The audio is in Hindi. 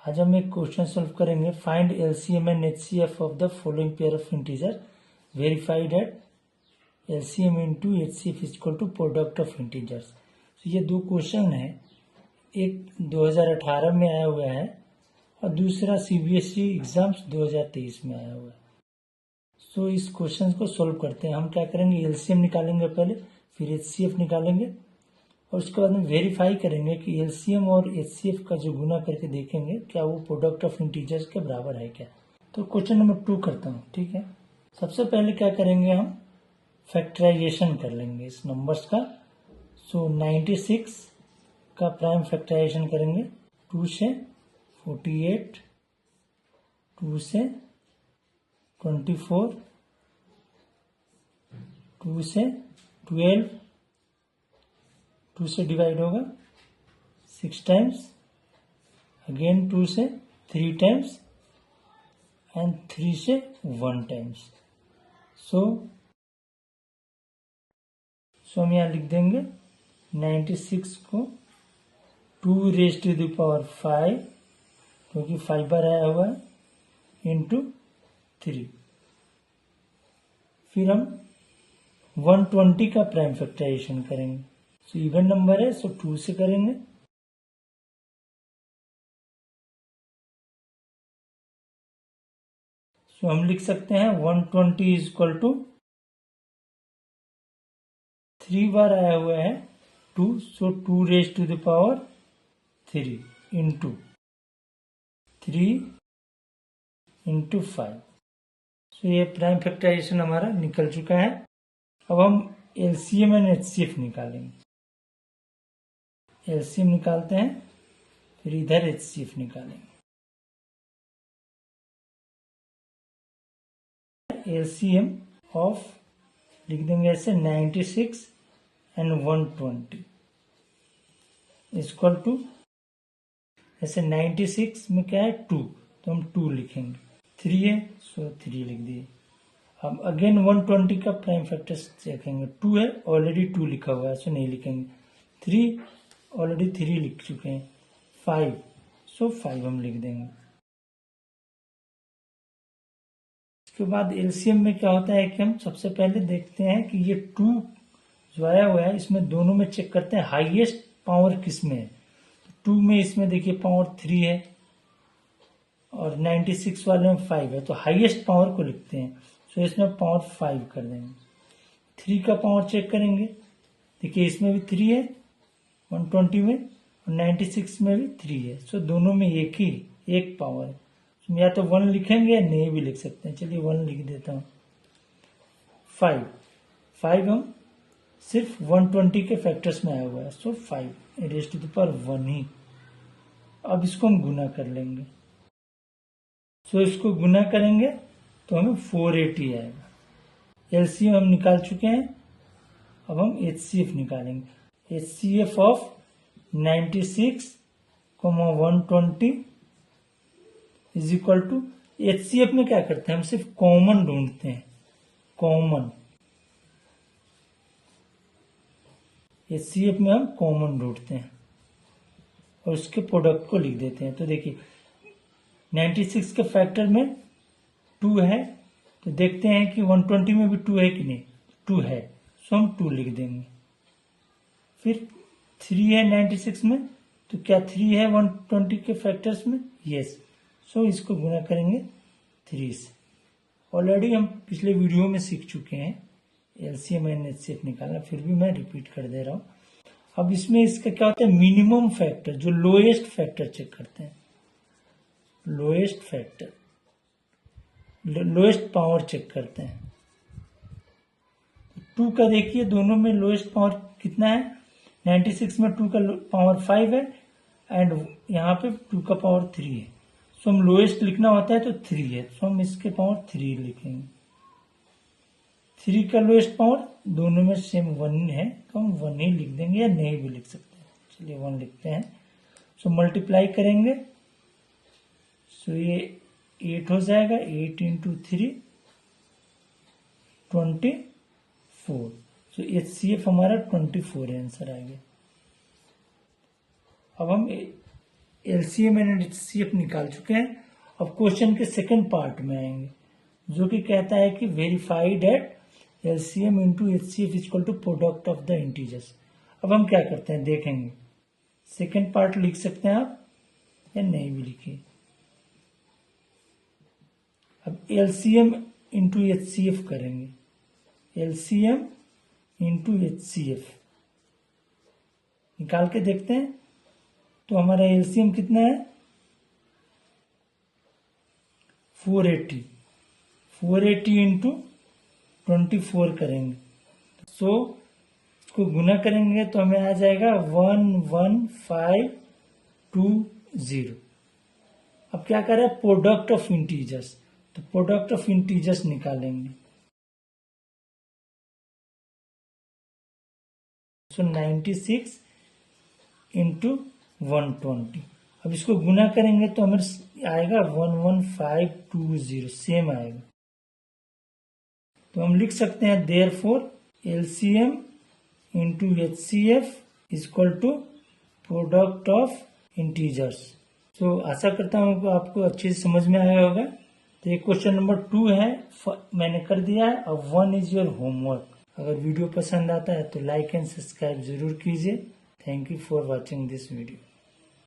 आज हम एक क्वेश्चन सॉल्व करेंगे। Find LCM and HCF of the following pair of integer verified at LCM into HCF is equal to product of integers. तो ये दो क्वेश्चन है, एक 2018 में आया हुआ है और दूसरा सीबीएसई एग्जाम्स 2023 में आया हुआ है। सो इस क्वेश्चन को सॉल्व करते हैं। हम क्या करेंगे, एलसीएम निकालेंगे पहले, फिर एचसीएफ निकालेंगे और उसके बाद में वेरीफाई करेंगे कि एलसीएम और एचसीएफ का जो गुना करके देखेंगे क्या वो प्रोडक्ट ऑफ इंटीजर्स के बराबर है क्या। तो क्वेश्चन नंबर 2 करता हूँ, ठीक है। सबसे पहले क्या करेंगे, हम फैक्टराइजेशन कर लेंगे इस नंबर्स का। सो 96 का प्राइम फैक्टराइजेशन करेंगे 2 से 48, 2 से 24, 2 से 12, 2 से डिवाइड होगा 6 टाइम्स, अगेन 2 से 3 टाइम्स एंड 3 से 1 टाइम्स। सो हम यहाँ लिख देंगे 96 को 2 रेज टू द पावर 5, क्योंकि 5 बार आया हुआ है, इंटू 3। फिर हम 120 का प्राइम फैक्टराइजेशन करेंगे। सो इवन नंबर है, सो 2 से करेंगे। सो हम लिख सकते हैं 120 इज इक्वल टू 3 बार आया हुआ है 2, so 2 raise to the power 3 into 3 into 5। So ये प्राइम फैक्टराइजेशन हमारा निकल चुका है। अब हम एलसीएम एंड एचसीएफ निकालेंगे। एलसीएम निकालते हैं, फिर इधर एचसीएफ निकालेंगे। एलसीएम ऑफ लिख देंगे ऐसे 96 एंड 120 इक्वल टू, ऐसे 96 में क्या है 2, तो हम 2 लिखेंगे। 3 है, सो 3 लिख दिए। अब अगेन 120 का प्राइम फैक्टर्स देखेंगे। 2 है, ऑलरेडी 2 लिखा हुआ है, सो नहीं लिखेंगे। 3 ऑलरेडी 3 लिख चुके हैं। 5, सो 5 हम लिख देंगे। इसके बाद एलसीएम में क्या होता है कि हम सबसे पहले देखते हैं कि ये 2 जो आया हुआ है, इसमें दोनों में चेक करते हैं हाईएस्ट पावर किस में है। 2 में इसमें देखिए पावर 3 है और 96 वाले में 5 है, तो हाईएस्ट पावर को लिखते हैं। सो इसमें पावर 5 कर देंगे। 3 का पावर चेक करेंगे, देखिए इसमें भी 3 है 120 में और 96 में भी 3 है। सो दोनों में एक पावर है। या तो 1 लिखेंगे या नहीं भी लिख सकते हैं। चलिए 1 लिख देता हूँ। 5 हम सिर्फ 120 के फैक्टर्स में आया हुआ है, सो 5 रेज़ टू द पावर 1 ही। अब इसको हम गुना कर लेंगे। सो इसको गुना करेंगे तो हमें 480 आएगा। एलसीएम हम निकाल चुके हैं। अब हम एचसीएफ निकालेंगे। HCF of 96, 120 is equal to, HCF में क्या करते हैं, हम सिर्फ कॉमन ढूंढते हैं। कॉमन, एचसीएफ में हम कॉमन ढूंढते हैं और उसके प्रोडक्ट को लिख देते हैं। तो देखिए 96 के फैक्टर में 2 है, तो देखते हैं कि 120 में भी 2 है कि नहीं। 2 है, सो हम 2 लिख देंगे। फिर 3 है 96 में, तो क्या 3 है 120 के फैक्टर्स में? यस। सो इसको गुना करेंगे 3 से। ऑलरेडी हम पिछले वीडियो में सीख चुके हैं एलसीएम एंड एचसीएफ निकालना, फिर भी मैं रिपीट कर दे रहा हूँ। अब इसमें इसका क्या होता है, मिनिमम फैक्टर, जो लोएस्ट फैक्टर चेक करते हैं। Lowest factor, lowest power check करते हैं। 2 का देखिए दोनों में लोएस्ट पावर कितना है। 96 में 2 का पावर 5 है एंड यहाँ पे 2 का पावर 3 है। सो हम लोएस्ट लिखना होता है तो 3 है, सो हम इसके पावर 3 लिखेंगे। 3 का लोएस्ट पावर दोनों में सेम 1 है, तो हम 1 ही लिख देंगे या नहीं भी लिख सकते हैं। चलिए 1 लिखते हैं। सो मल्टीप्लाई करेंगे, सो ये 8 हो जाएगा। 8 इंटू 3 24। सो एचसीएफ हमारा 24 आंसर आ गया। अब हम एलसीएम एंड एचसीएफ निकाल चुके हैं। अब क्वेश्चन के सेकंड पार्ट में आएंगे, जो कि कहता है कि verified at LCM into HCF equal to product of the integers. अब हम क्या करते हैं देखेंगे। सेकंड पार्ट लिख सकते हैं आप या नहीं भी लिखिए। अब एलसीएम इंटू एचसीएफ करेंगे, एलसीएम इंटू एचसीएफ निकाल के देखते हैं। तो हमारा एलसीएम कितना है 480, 480 इंटू 24 करेंगे। सो इसको गुना करेंगे तो हमें आ जाएगा 11520। अब क्या करें प्रोडक्ट ऑफ इंटीजर्स, तो प्रोडक्ट ऑफ इंटीजर्स निकालेंगे। सो 96 इंटू 120। अब इसको गुना करेंगे तो हमें आएगा 11520, सेम आएगा। तो हम लिख सकते हैं therefore LCM into HCF equal to product of integers. तो आशा करता हूँ कि आपको अच्छे से समझ में आया होगा। तो ये क्वेश्चन नंबर 2 है, मैंने कर दिया है। अब 1 इज योर होमवर्क। अगर वीडियो पसंद आता है तो लाइक एंड सब्सक्राइब जरूर कीजिए। Thank you for watching this video.